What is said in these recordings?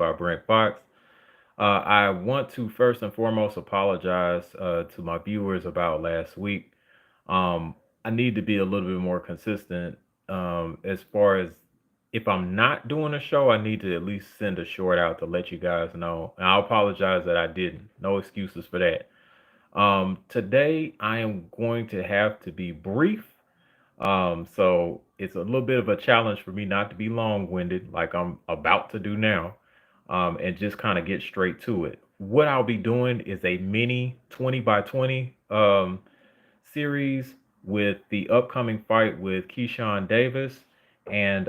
by Brent Fox. I want to first and foremost apologize to my viewers about last week. Um, I need to be a little bit more consistent as far as if I'm not doing a show, I need to at least send a short out to let you guys know. And I apologize that I didn't. No excuses for that. Today, I am going to have to be brief. So it's a little bit of a challenge for me not to be long-winded like I'm about to do now, and just kind of get straight to it. What I'll be doing is a mini 20 by 20 series with the upcoming fight with Keyshawn Davis and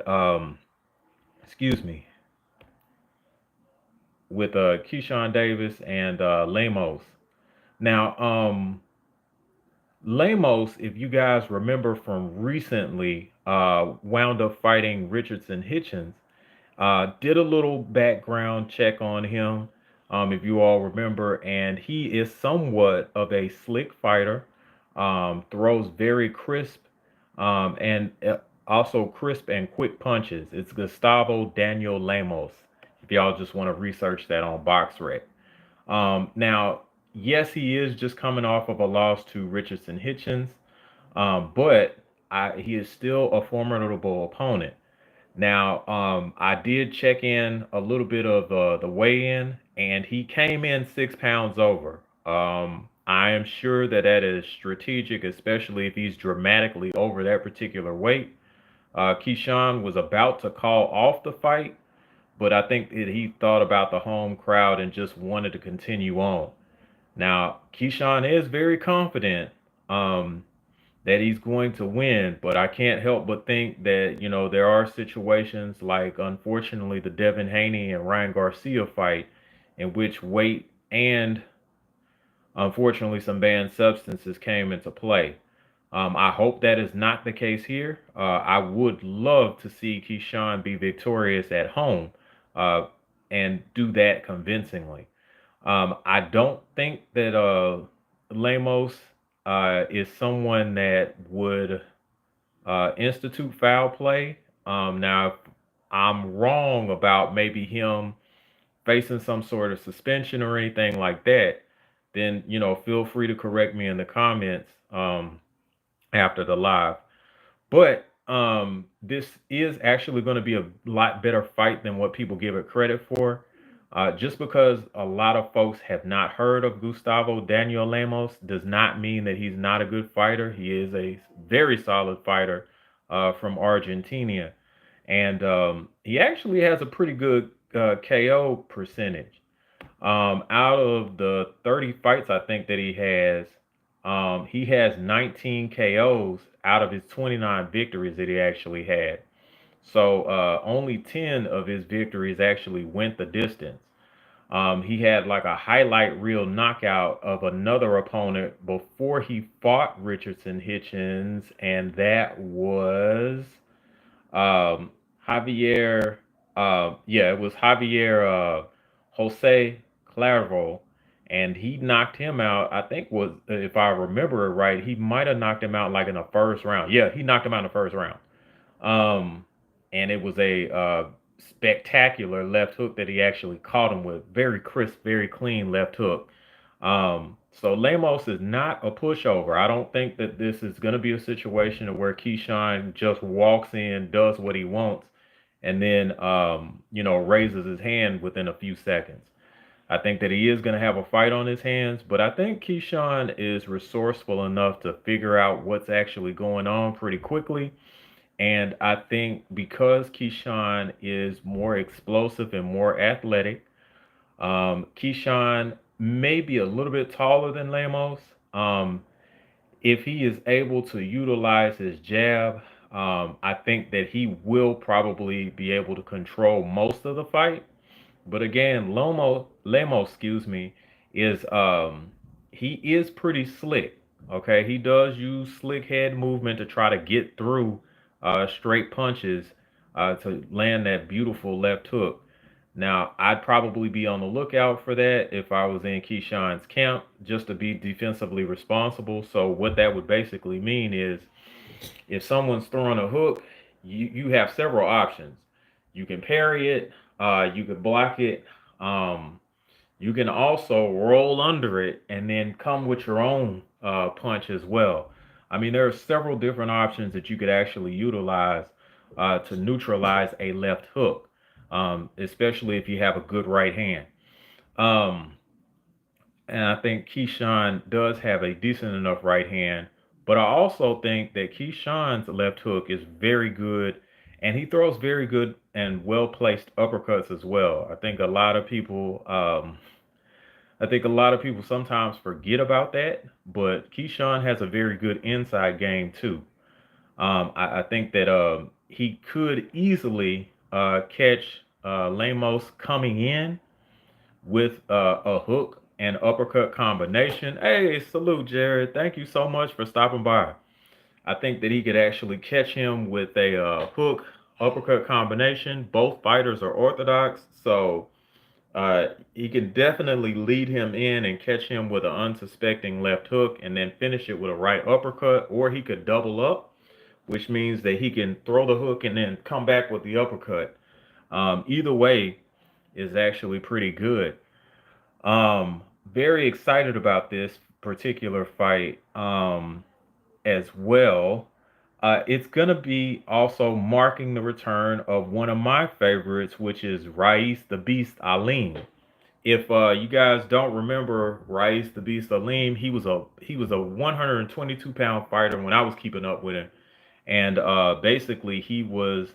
excuse me, with Keyshawn Davis and Lemos. Now, Lemos, if you guys remember from recently, wound up fighting Richardson Hitchens. Did a little background check on him, if you all remember, and he is somewhat of a slick fighter. Throws very crisp, and also crisp and quick punches. It's Gustavo Daniel Lemos. If y'all just want to research that on BoxRec. Now, yes, he is just coming off of a loss to Richardson Hitchens, but he is still a formidable opponent. Now, I did check in a little bit of the weigh-in, and he came in 6 pounds over. I am sure that that is strategic, especially if he's dramatically over that particular weight. Keyshawn was about to call off the fight, but I think that he thought about the home crowd and just wanted to continue on. Now, Keyshawn is very confident that he's going to win, but I can't help but think that, there are situations like, unfortunately, the Devin Haney and Ryan Garcia fight in which weight and, unfortunately, some banned substances came into play. I hope that is not the case here. I would love to see Keyshawn be victorious at home uh, and do that convincingly. I don't think that Lemos is someone that would institute foul play. Now, if I'm wrong about maybe him facing some sort of suspension or anything like that, then feel free to correct me in the comments after the live. But this is actually going to be a lot better fight than what people give it credit for. Just because a lot of folks have not heard of Gustavo Daniel Lemos does not mean that he's not a good fighter. He is a very solid fighter from Argentina. And he actually has a pretty good KO percentage. Out of the 30 fights I think that he has 19 KOs out of his 29 victories that he actually had. So only 10 of his victories actually went the distance. He had like a highlight reel knockout of another opponent before he fought Richardson Hitchens, and that was um, Javier. Yeah, it was Javier Jose Clairvo, and he knocked him out. I think was, if I remember it right, he might have knocked him out like in the first round. Yeah, he knocked him out in the first round. Um, and it was a spectacular left hook that he actually caught him with. Very crisp, very clean left hook. So Lemos is not a pushover. I don't think that this is going to be a situation where Keyshawn just walks in, does what he wants, and then raises his hand within a few seconds. I think that he is going to have a fight on his hands, but I think Keyshawn is resourceful enough to figure out what's actually going on pretty quickly. And I think because Keyshawn is more explosive and more athletic, Keyshawn may be a little bit taller than Lemos. Um, if he is able to utilize his jab, I think that he will probably be able to control most of the fight. But again, Lemos, excuse me, is he is pretty slick. Okay, he does use slick head movement to try to get through straight punches to land that beautiful left hook. Now, I'd probably be on the lookout for that if I was in Keyshawn's camp, just to be defensively responsible. So what that would basically mean is if someone's throwing a hook, you have several options. You can parry it. You could block it. Um, you can also roll under it and then come with your own punch as well. I mean, there are several different options that you could actually utilize to neutralize a left hook, especially if you have a good right hand. Um, and I think Keyshawn does have a decent enough right hand, but I also think that Keyshawn's left hook is very good, and he throws very good and well placed uppercuts as well. I think a lot of people sometimes forget about that, but Keyshawn has a very good inside game too. I think that he could easily catch Lemos coming in with a hook and uppercut combination. Hey, salute, Jared. Thank you so much for stopping by. I think that he could actually catch him with a hook uppercut combination. Both fighters are orthodox, so he can definitely lead him in and catch him with an unsuspecting left hook and then finish it with a right uppercut, or he could double up, which means that he can throw the hook and then come back with the uppercut. Either way is actually pretty good. Very excited about this particular fight as well. It's going to be also marking the return of one of my favorites, which is Rais the Beast Alim. If you guys don't remember Rais the Beast Alim, he was a 122-pound fighter when I was keeping up with him, and basically he was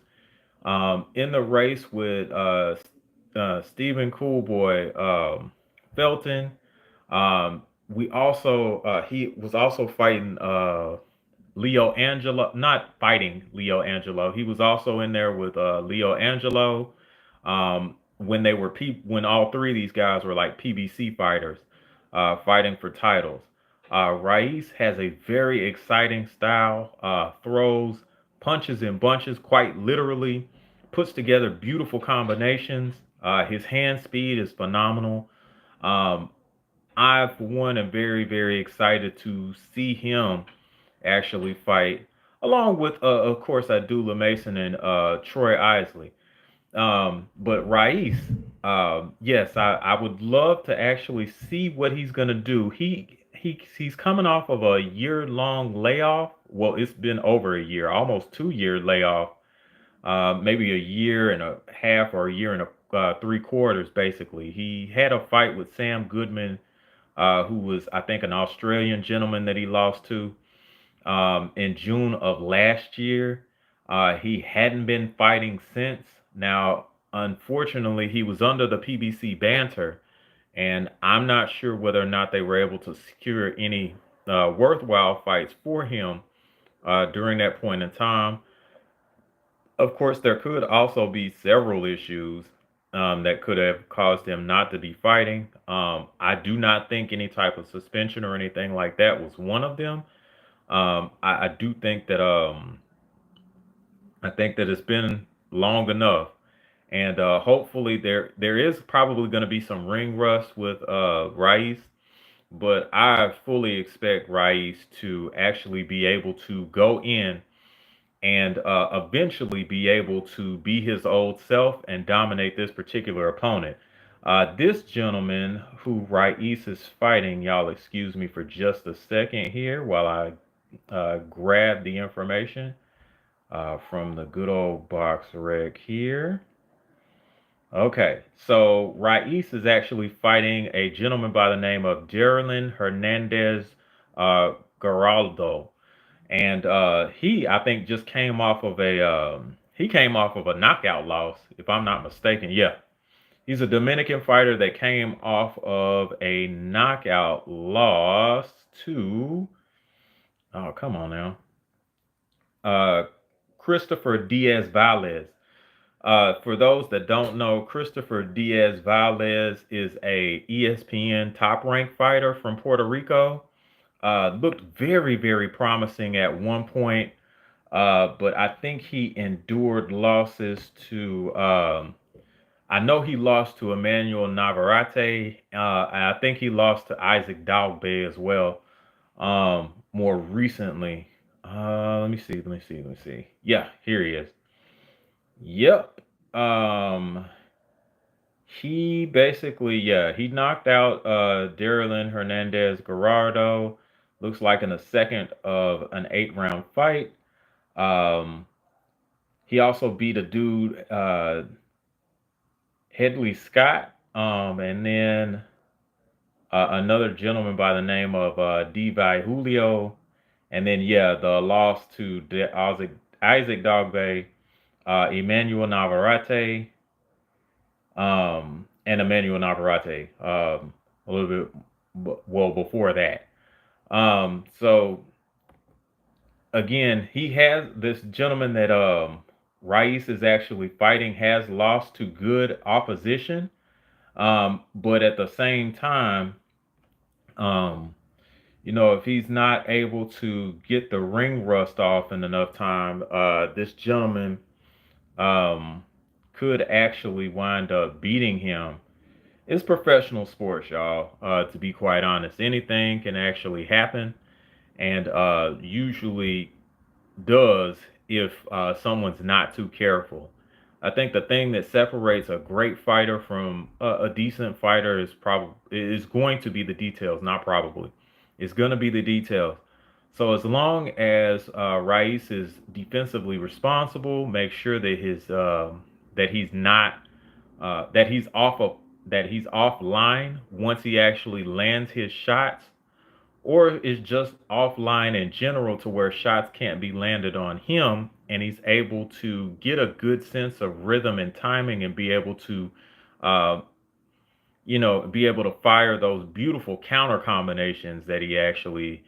in the race with Stephen Coolboy Felton. We also he was also fighting Leo Angelo, not fighting Leo Angelo. He was also in there with Leo Angelo when when all three of these guys were like PBC fighters fighting for titles. Rais has a very exciting style, throws punches in bunches, quite literally, puts together beautiful combinations. His hand speed is phenomenal. Um, I, for one, am very, very excited to see him actually fight, along with, of course, Abdullah Mason and Troy Isley. But Rais, yes, I would love to actually see what he's gonna do. He's coming off of a year-long layoff. Well, it's been over a year, almost 2 year layoff. Maybe a year and a half or a year and a 3/4, basically. He had a fight with Sam Goodman, who was, I think, an Australian gentleman that he lost to in June of last year. He hadn't been fighting since. Now, unfortunately, he was under the PBC banter, and I'm not sure whether or not they were able to secure any worthwhile fights for him during that point in time. Of course, there could also be several issues that could have caused him not to be fighting. I do not think any type of suspension or anything like that was one of them. I do think that I think that it's been long enough, and hopefully there is probably going to be some ring rust with Rais, but I fully expect Rais to actually be able to go in and eventually be able to be his old self and dominate this particular opponent. This gentleman who Rais is fighting, y'all excuse me for just a second here while I grab the information from the good old box rec here. Okay, so Rais is actually fighting a gentleman by the name of Darylin Hernandez Garaldo, and I think, just came off of a knockout loss, if I'm not mistaken. Yeah, he's a Dominican fighter that came off of a knockout loss to, oh, come on now, uh, Christopher Diaz Valles. For those that don't know, Christopher Diaz Valles is a ESPN top ranked fighter from Puerto Rico. Looked very, very promising at one point, but I think he endured losses to. I know he lost to Emmanuel Navarrete, and I think he lost to Isaac Dalbe as well. More recently. Let me see. Let me see. Let me see. Yeah, here he is. Yep. Um, He basically, yeah, he knocked out Darylin Hernandez Gerardo. Looks like in the second of an 8 round fight. Um, he also beat a dude, Headley Scott, and then another gentleman by the name of Devi Julio, and then yeah, the loss to Isaac Dogbe, Emmanuel Navarrete, and Emmanuel Navarrete, a little bit, well, before that. So again, he has this gentleman that Rais is actually fighting has lost to good opposition, but at the same time, um, if he's not able to get the ring rust off in enough time, this gentleman um, could actually wind up beating him. It's professional sports, y'all. To be quite honest, anything can actually happen, and usually does if someone's not too careful. I think the thing that separates a great fighter from a decent fighter is going to be the details, not probably. It's going to be the details. So as long as Rais is defensively responsible, make sure that his that he's not that he's off of that he's offline once he actually lands his shots, or is just offline in general to where shots can't be landed on him and he's able to get a good sense of rhythm and timing and be able to uh, be able to fire those beautiful counter combinations that he actually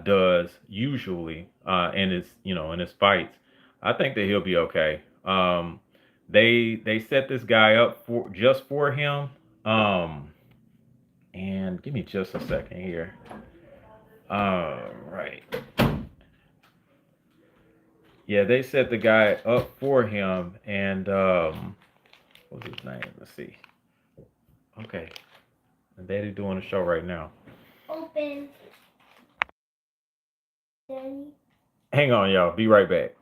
does usually in his fights. I think that he'll be okay. They set this guy up for him. Um, and give me just a second here. Right. Yeah, they set the guy up for him, and what's his name? Let's see. Okay, and they're doing a show right now. Open. Hang on, y'all. Be right back.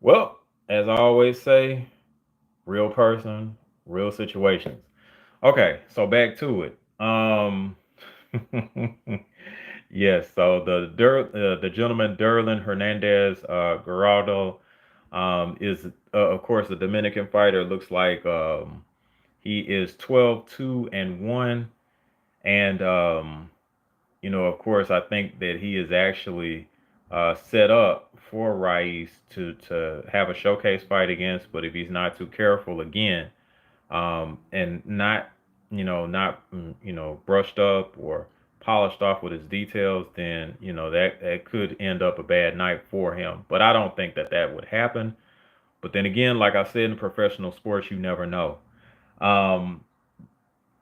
Well, as I always say, real person, real situations. Okay, so back to it. Yes, so the gentleman Derlin Hernandez Geraldo is of course a Dominican fighter. Looks like he is 12-2-1, and of course, I think that he is actually set up for Rais to have a showcase fight against. But if he's not too careful again, and not brushed up or polished off with his details, then that could end up a bad night for him. But I don't think that that would happen. But then again, like I said, in professional sports, you never know. Um,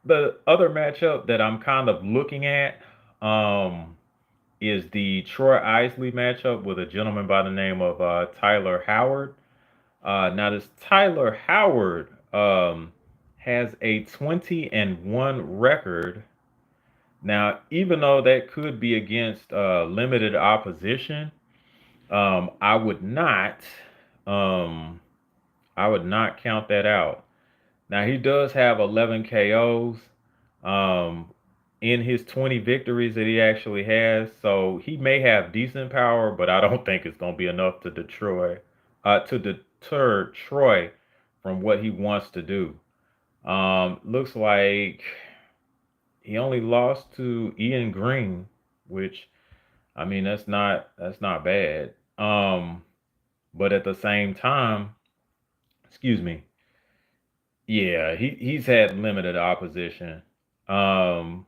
the other matchup that I'm kind of looking at um, is the Troy Isley matchup with a gentleman by the name of Tyler Howard. Now, this Tyler Howard has a 20-1 record. Now, even though that could be against limited opposition, um, I would not, um, I would not count that out. Now he does have 11 KOs um, in his 20 victories that he actually has, so he may have decent power, but I don't think it's going to be enough to deter Troy from what he wants to do. Looks like he only lost to Ian Green, which I mean that's not bad. But at the same time, excuse me, yeah, he's had limited opposition. Um,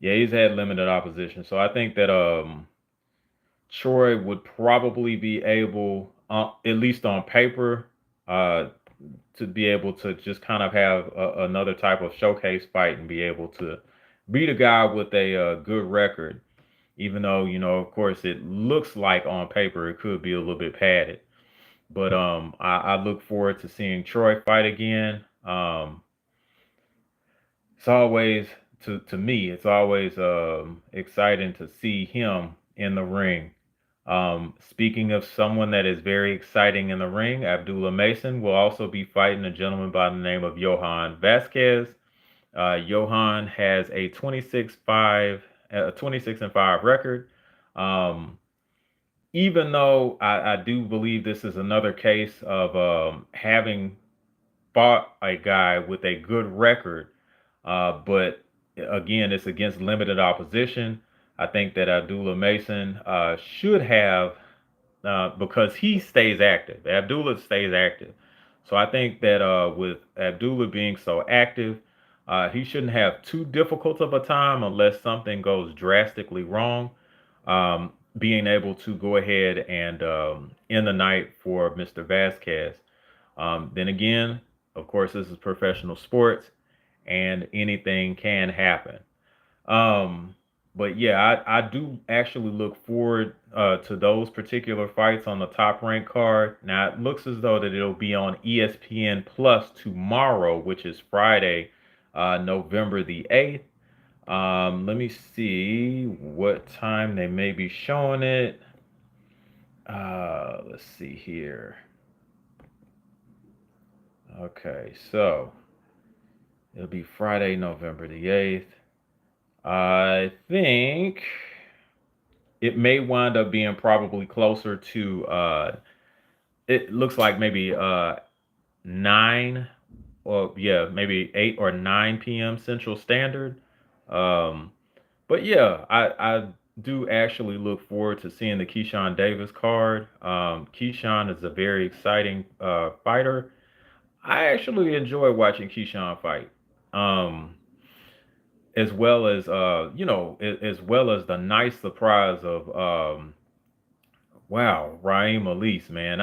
yeah, he's had limited opposition. So I think that Troy would probably be able, at least on paper, uh, to be able to just kind of have another type of showcase fight and be able to beat a guy with a good record. even though, of course, it looks like on paper it could be a little bit padded. But I look forward to seeing Troy fight again. It's always to me, it's always exciting to see him in the ring. Speaking of someone that is very exciting in the ring, Abdullah Mason will also be fighting a gentleman by the name of Johan Vasquez. Johan has a 26-5 record. Um, Even though I do believe this is another case of having fought a guy with a good record, but again, it's against limited opposition. I think that Abdullah Mason should have, because he stays active. Abdullah stays active. So I think that with Abdullah being so active, he shouldn't have too difficult of a time unless something goes drastically wrong. Being able to go ahead and end the night for Mr. Vasquez. Then again, of course, this is professional sports and anything can happen. Um, but yeah, I do actually look forward to those particular fights on the top rank card. Now it looks as though that it'll be on ESPN Plus tomorrow, which is Friday, November the 8th. Let me see what time they may be showing it. Let's see here. Okay, so it'll be Friday, November the 8th. I think it may wind up being probably closer to it looks like maybe 9 or yeah, maybe 8 or 9 p.m. Central Standard. Um but yeah, I do actually look forward to seeing the Keyshawn Davis card. Keyshawn is a very exciting fighter. I actually enjoy watching Keyshawn fight. Um as well as as well as the nice surprise of wow, Raheem Elise, man.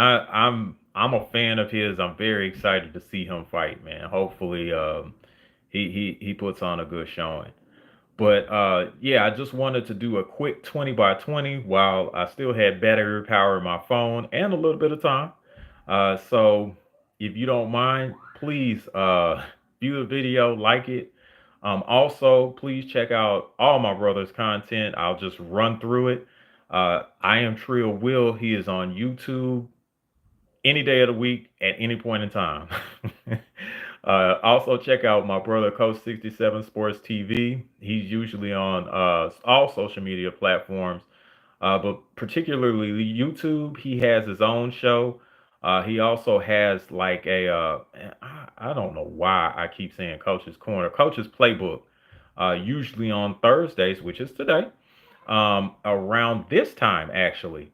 I'm a fan of his. I'm very excited to see him fight, man. Hopefully he puts on a good showing. But yeah, I just wanted to do a quick 20 by 20 while I still had battery power in my phone and a little bit of time. So if you don't mind, please view the video, like it. Also, please check out all my brother's content. I'll just run through it. I am Trill Will. He is on YouTube any day of the week at any point in time. Also, check out my brother, Coach 67 Sports TV. He's usually on all social media platforms, but particularly YouTube. He has his own show. He also has like I don't know why I keep saying Coach's Corner, Coach's Playbook, usually on Thursdays, which is today, around this time actually.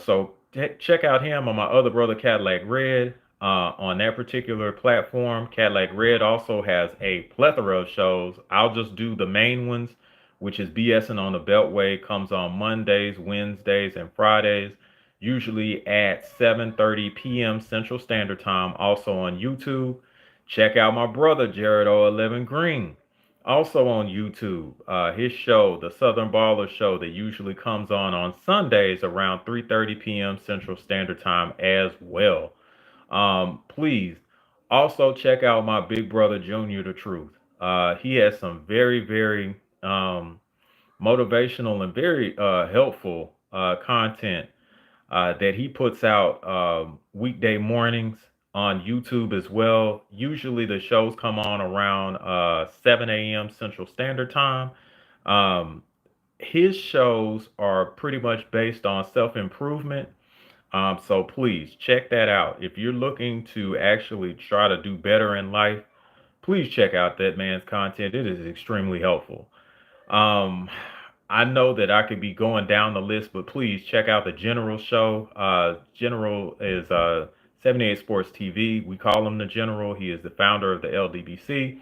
So check out him on my other brother, Cadillac Red. On that particular platform, Cadillac Red also has a plethora of shows. I'll just do the main ones, which is BSing on the Beltway. Comes on Mondays, Wednesdays, and Fridays, usually at 7:30 p.m. Central Standard Time. Also on YouTube. Check out my brother Jared O11 Green, also on YouTube. His show, the Southern Baller Show, that usually comes on Sundays around 3:30 p.m. Central Standard Time as well. Please also check out my big brother Junior the Truth. He has some very, very motivational and very helpful content that he puts out weekday mornings on YouTube as well. Usually the shows come on around 7 a.m. Central Standard Time. Um, his shows are pretty much based on self improvement. So please check that out. If you're looking to actually try to do better in life, please check out that man's content. It is extremely helpful. Um, I know that I could be going down the list, but please check out the General show. General is 78 Sports TV. We call him the General. He is the founder of the LDBC.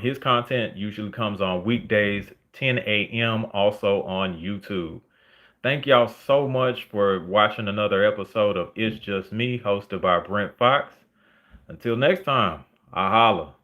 His content usually comes on weekdays, 10 a.m., also on YouTube. Thank y'all so much for watching another episode of It's Just Me, hosted by Brent Fox. Until next time, I holla.